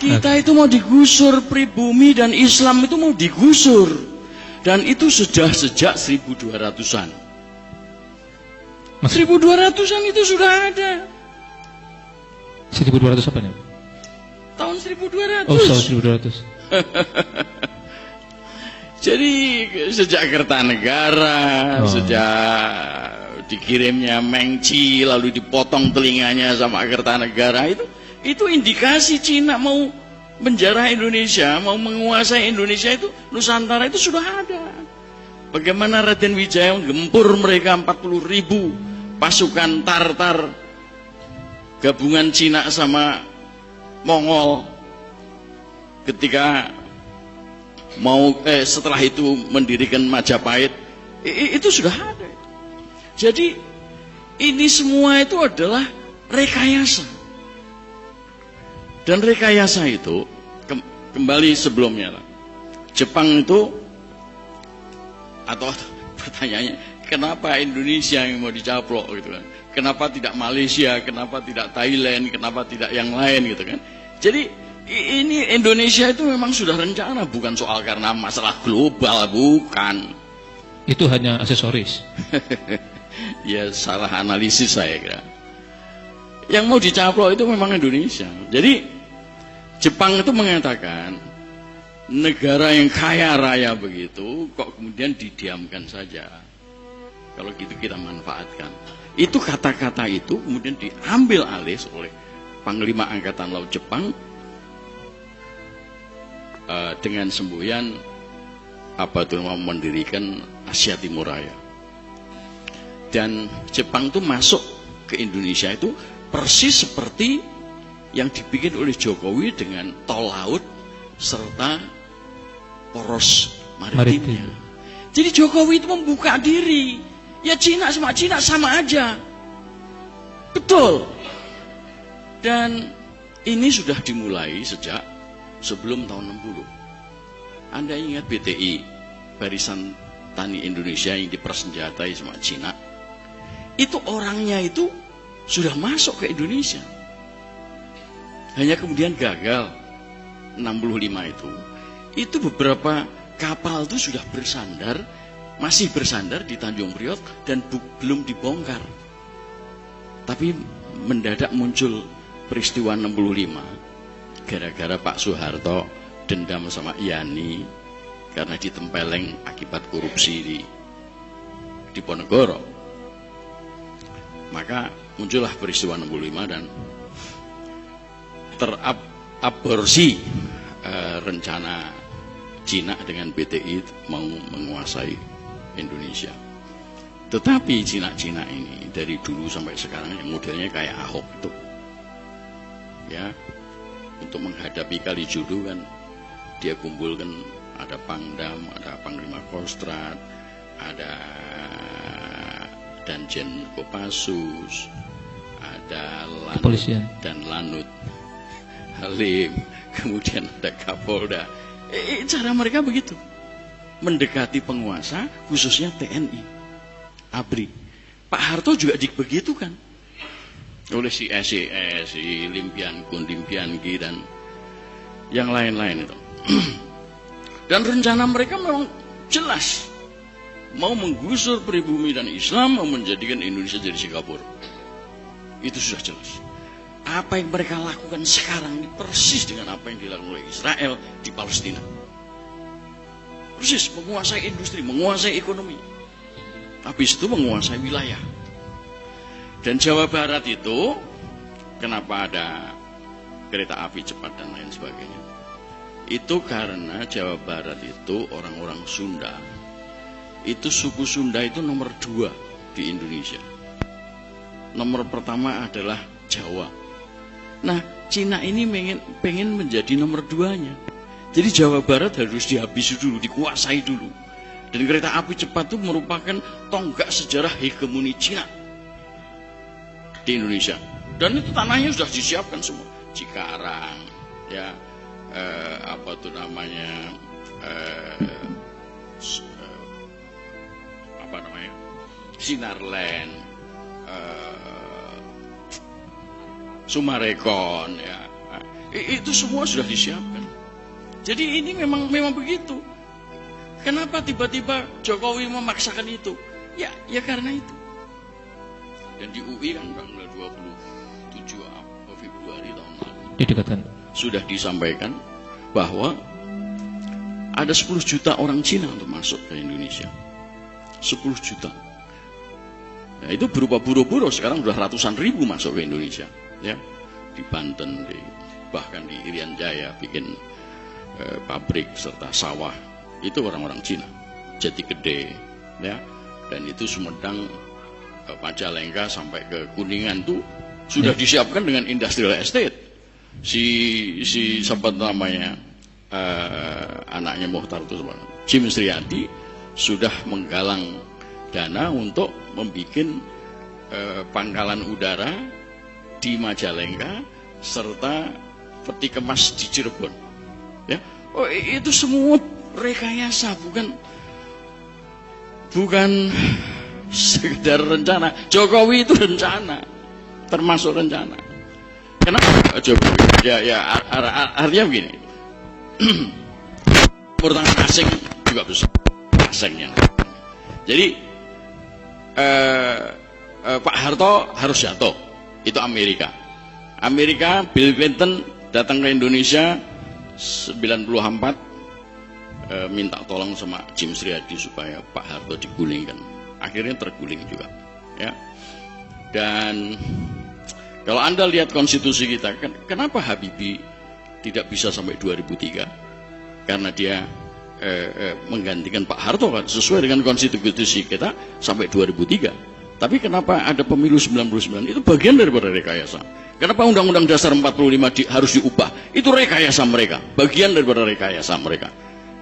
Kita itu mau digusur, pribumi dan Islam itu mau digusur. Dan itu sudah sejak 1200-an. 1200-an itu sudah ada. 1200 apa nih? Tahun 1200. Oh, tahun 1200. Jadi sejak Kertanegara, sejak dikirimnya Mengci, lalu dipotong telinganya sama Kertanegara, itu indikasi Cina mau menjarah Indonesia, mau menguasai Indonesia, itu Nusantara itu sudah ada. Bagaimana Raden Wijaya menggempur mereka 40.000 pasukan Tartar, gabungan Cina sama Mongol, ketika mau setelah itu mendirikan Majapahit, itu sudah ada. Jadi ini semua itu adalah rekayasa. Dan rekayasa itu kembali sebelumnya lah. Jepang itu, atau pertanyaannya, kenapa Indonesia yang mau dicaplok gitu kan? Kenapa tidak Malaysia? Kenapa tidak Thailand? Kenapa tidak yang lain gitu kan? Jadi ini Indonesia itu memang sudah rencana, bukan soal karena masalah global, bukan. Itu hanya aksesoris. Ya salah analisis saya kira. Yang mau dicaplok itu memang Indonesia. Jadi Jepang itu mengatakan negara yang kaya raya begitu kok kemudian didiamkan saja. Kalau gitu kita manfaatkan. Itu kata-kata itu kemudian diambil alih oleh Panglima Angkatan Laut Jepang dengan semboyan mendirikan Asia Timur Raya. Dan Jepang itu masuk ke Indonesia itu persis seperti yang dibikin oleh Jokowi dengan tol laut serta poros maritimnya. Jadi Jokowi itu membuka diri. Ya Cina sama aja. Betul. Dan ini sudah dimulai sejak sebelum tahun 60. Anda ingat BTI, Barisan Tani Indonesia yang dipersenjatai sama Cina? Itu orangnya itu sudah masuk ke Indonesia. Hanya kemudian gagal 65 itu beberapa kapal itu sudah bersandar, masih bersandar di Tanjung Priok dan belum dibongkar. Tapi mendadak muncul peristiwa 65 gara-gara Pak Soeharto dendam sama Yani karena ditempeleng akibat korupsi di Diponegoro. Maka muncullah peristiwa 65 dan teraborsi rencana Cina dengan BTI mau menguasai Indonesia. Tetapi Cina-Cina ini dari dulu sampai sekarang yang modelnya kayak Ahok itu, ya, untuk menghadapi Kalijodo kan dia kumpulkan ada Pangdam, ada Panglima Kostrad, ada Danjen Kopassus, ada Lanut dan Lanut Halim, kemudian ada Kapolda. Cara mereka begitu mendekati penguasa, khususnya TNI, ABRI. Pak Harto juga begitukan oleh si SES, si Limpian Kun, Limpian Ki dan yang lain-lain itu. Dan rencana mereka memang jelas, mau menggusur pribumi dan Islam, mau menjadikan Indonesia jadi Singapura. Itu sudah jelas. Apa yang mereka lakukan sekarang ini persis dengan apa yang dilakukan oleh Israel di Palestina. Persis menguasai industri, menguasai ekonomi. Habis itu menguasai wilayah. Dan Jawa Barat itu kenapa ada kereta api cepat dan lain sebagainya? Itu karena Jawa Barat itu orang-orang Sunda. Itu suku Sunda itu nomor 2 di Indonesia. Nomor pertama adalah Jawa. Nah, Cina ini pengen menjadi nomor 2-nya. Jadi Jawa Barat harus dihabisi dulu, dikuasai dulu. Dan kereta api cepat itu merupakan tonggak sejarah hegemoni Cina di Indonesia. Dan itu tanahnya sudah disiapkan semua. Cikarang, ya, Sinarland, Sumarekon, ya. Itu semua sudah disiapkan. Jadi ini memang begitu. Kenapa tiba-tiba Jokowi memaksakan itu? Ya karena itu. Dan di UI kan tanggal 27 Februari tahun lalu Didekatkan. sudah disampaikan bahwa ada 10 juta orang Cina untuk masuk ke Indonesia. 10 juta. Nah, itu berupa buruh-buruh, sekarang sudah ratusan ribu masuk ke Indonesia, ya. Di Banten, bahkan di Irian Jaya bikin pabrik serta sawah. Itu orang-orang Cina. Jati Gede, ya. Dan itu Sumedang, Majalengka sampai ke Kuningan tuh sudah disiapkan dengan industrial estate. Si siapa namanya, anaknya Mohtar itu Jim Sriadi sudah menggalang dana untuk membuat pangkalan udara di Majalengka serta peti kemas di Cirebon, ya. Oh, itu semua rekayasa, bukan sekedar rencana. Jokowi itu rencana, termasuk rencana. Kenapa Jokowi? Artinya begini. Pertangan asing juga besar, asingnya. Jadi Pak Harto harus jatuh, itu Amerika. Bill Clinton datang ke Indonesia 94, minta tolong sama Jim Sriadi supaya Pak Harto digulingkan. Akhirnya terguling juga, ya. Dan kalau Anda lihat konstitusi kita, kenapa Habibie tidak bisa sampai 2003? Karena dia menggantikan Pak Harto kan, sesuai dengan konstitusi kita sampai 2003. Tapi kenapa ada pemilu 99? Itu bagian daripada rekayasa. Kenapa Undang-Undang Dasar 45 harus diubah? Itu rekayasa mereka, bagian daripada rekayasa mereka.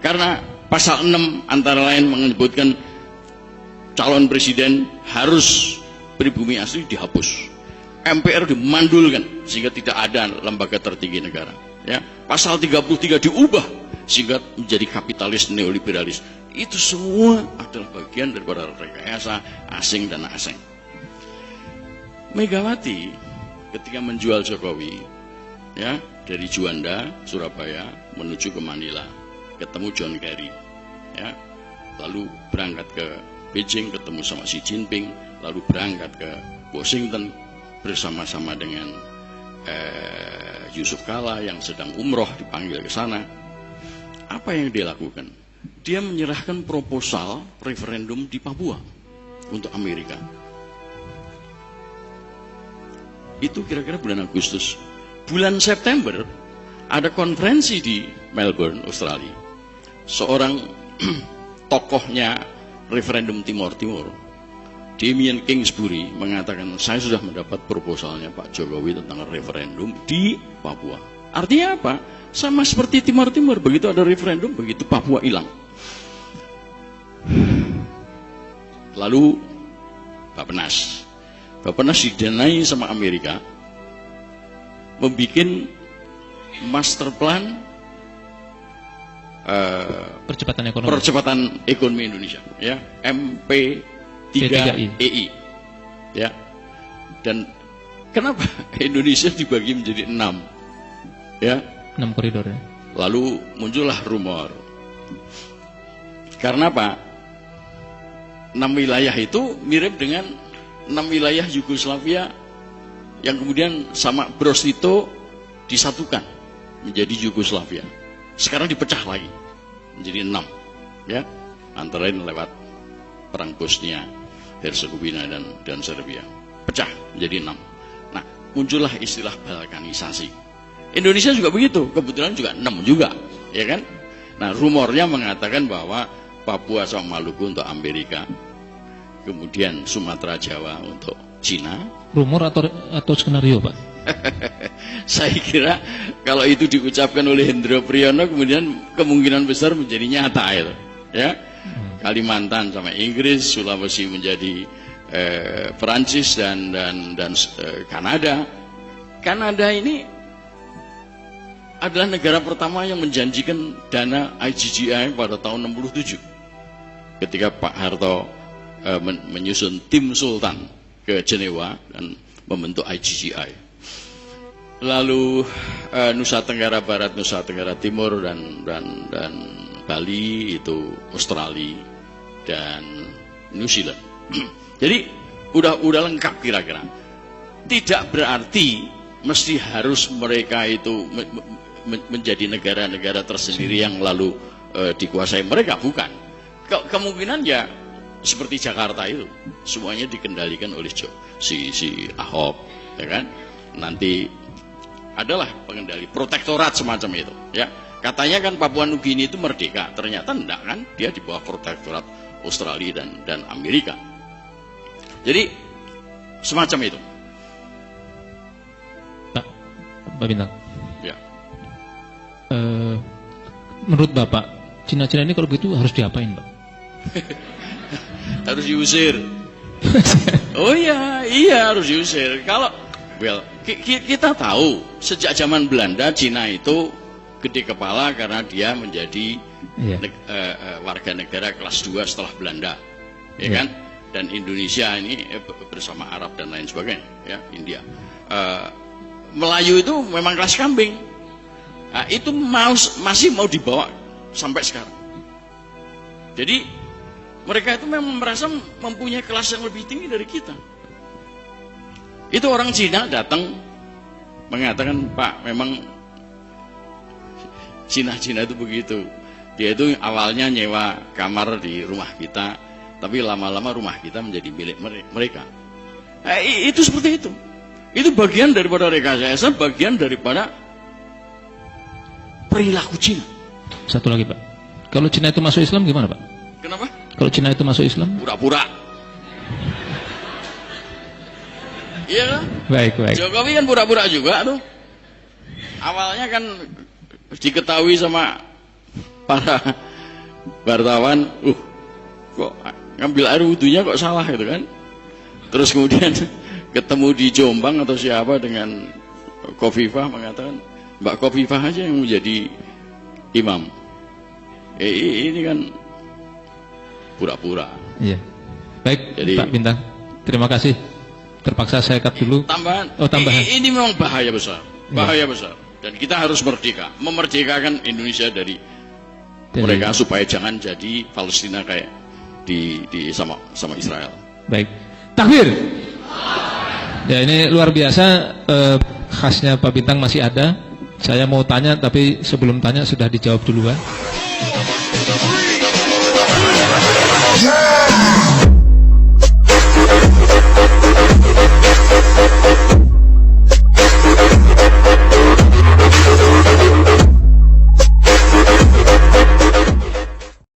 Karena pasal 6 antara lain menyebutkan calon presiden harus pribumi asli dihapus. MPR dimandulkan sehingga tidak ada lembaga tertinggi negara, ya. Pasal 33 diubah sehingga menjadi kapitalis neoliberalis. Itu semua adalah bagian daripada rekayasa asing dan asing. Megawati ketika menjual Jokowi, ya, dari Juanda, Surabaya menuju ke Manila, ketemu John Kerry, ya. Lalu berangkat ke Beijing ketemu sama Xi Jinping, lalu berangkat ke Washington bersama-sama dengan Yusuf Kala yang sedang umroh dipanggil ke sana. Apa yang dia lakukan? Dia menyerahkan proposal referendum di Papua untuk Amerika. Itu kira-kira bulan Agustus. Bulan September ada konferensi di Melbourne, Australia. Seorang tokohnya referendum Timor Timur, Damien Kingsbury, mengatakan saya sudah mendapat proposalnya Pak Jokowi tentang referendum di Papua. Artinya apa? Sama seperti Timor Timur, begitu ada referendum, begitu Papua hilang. Lalu Bappenas didanai sama Amerika, membuat master plan percepatan ekonomi Indonesia, ya, MP3EI, ya. Dan kenapa Indonesia dibagi menjadi 6, ya, 6 koridor, ya. Lalu muncullah rumor. Karena apa? 6 wilayah itu mirip dengan 6 wilayah Yugoslavia yang kemudian sama Bros Tito disatukan menjadi Yugoslavia. Sekarang dipecah lagi menjadi 6, ya, antara lain lewat perang Bosnia, Herzegovina dan Serbia. Pecah menjadi 6. Nah, muncullah istilah balkanisasi. Indonesia juga begitu, kebetulan juga 6 juga, ya kan? Nah, rumornya mengatakan bahwa Papua sama Maluku untuk Amerika, kemudian Sumatera Jawa untuk Cina. Rumor atau skenario, Pak? Saya kira kalau itu diucapkan oleh Hendro Priyono, kemudian kemungkinan besar menjadi nyata itu, ya. Kalimantan sama Inggris, Sulawesi menjadi Perancis dan Kanada. Kanada ini adalah negara pertama yang menjanjikan dana IGGI pada tahun 67 ketika Pak Harto menyusun tim Sultan ke Jenewa dan membentuk IGGI. lalu Nusa Tenggara Barat, Nusa Tenggara Timur dan Bali itu Australia dan New Zealand. Jadi udah lengkap kira-kira. Tidak berarti mesti harus mereka itu menjadi negara-negara tersendiri yang lalu dikuasai mereka, bukan. Kemungkinan ya seperti Jakarta itu semuanya dikendalikan oleh si Ahok, ya kan? Nanti adalah pengendali protektorat semacam itu, ya. Katanya kan Papua Nugini itu merdeka, ternyata enggak kan? Dia di bawah protektorat Australia dan Amerika. Jadi semacam itu. Pak Bintang. Ya. Menurut Bapak, Cina-Cina ini kalau begitu harus diapain, Pak? Harus diusir. Oh iya harus diusir. Kalau kita tahu sejak zaman Belanda Cina itu gede kepala karena dia menjadi warga negara kelas 2 setelah Belanda, ya kan? Dan Indonesia ini bersama Arab dan lain sebagainya, ya, India. Melayu itu memang kelas kambing. Nah, itu masih mau dibawa sampai sekarang. Jadi mereka itu memang merasa mempunyai kelas yang lebih tinggi dari kita. Itu orang Cina datang mengatakan, Pak, memang Cina itu begitu. Dia itu awalnya nyewa kamar di rumah kita, tapi lama-lama rumah kita menjadi milik mereka. Itu seperti itu. Itu bagian daripada rekayasa, bagian daripada perilaku Cina. Satu lagi, Pak. Kalau Cina itu masuk Islam gimana, Pak? Kenapa? Kalau Cina itu masuk Islam? Pura-pura. Iya kan? Baik. Jokowi kan pura-pura juga tuh. Awalnya kan diketahui sama para wartawan, kok ngambil air wudhunya kok salah gitu kan. Terus kemudian ketemu di Jombang atau siapa dengan Khofifah mengatakan, Mbak Khofifah aja yang menjadi imam. Ini kan pura-pura. Iya. Baik, jadi, Pak Bintang. Terima kasih. Terpaksa saya cut dulu. Tambahan. Ini memang bahaya besar. Bahaya besar. Dan kita harus merdeka. Memerdekakan Indonesia dari mereka supaya jangan jadi Palestina kayak di sama Israel. Baik. Takbir. Ya, ini luar biasa. Khasnya Pak Bintang masih ada. Saya mau tanya tapi sebelum tanya sudah dijawab duluan.